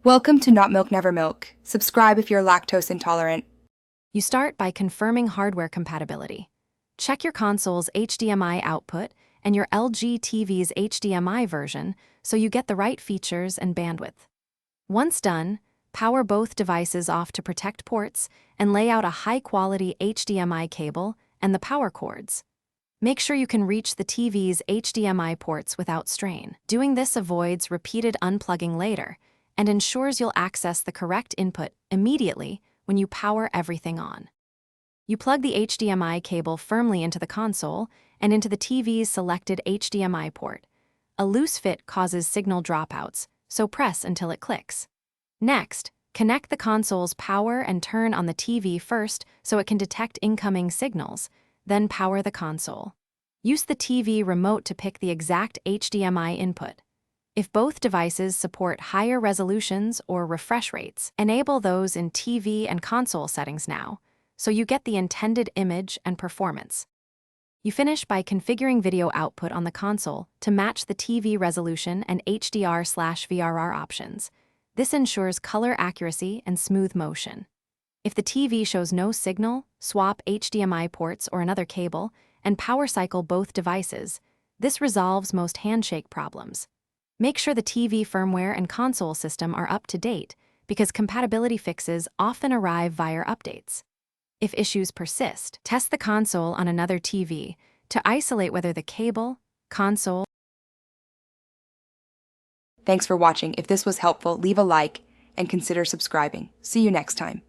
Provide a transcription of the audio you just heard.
Welcome to Not Milk Never Milk. Subscribe if you're lactose intolerant. You start by confirming hardware compatibility. Check your console's HDMI output and your LG TV's HDMI version so you get the right features and bandwidth. Once done, power both devices off to protect ports and lay out a high-quality HDMI cable and the power cords. Make sure you can reach the TV's HDMI ports without strain. Doing this avoids repeated unplugging later and ensures you'll access the correct input immediately when you power everything on. You plug the HDMI cable firmly into the console and into the TV's selected HDMI port. A loose fit causes signal dropouts, so press until it clicks. Next, connect the console's power and turn on the TV first so it can detect incoming signals, then power the console. Use the TV remote to pick the exact HDMI input. If both devices support higher resolutions or refresh rates, enable those in TV and console settings now, so you get the intended image and performance. You finish by configuring video output on the console to match the TV resolution and HDR/VRR options. This ensures color accuracy and smooth motion. If the TV shows no signal, swap HDMI ports or another cable, and power cycle both devices. This resolves most handshake problems. Make sure the TV firmware and console system are up to date because compatibility fixes often arrive via updates. If issues persist, test the console on another TV to isolate whether the cable, console. Thanks for watching. If this was helpful, leave a like and consider subscribing. See you next time.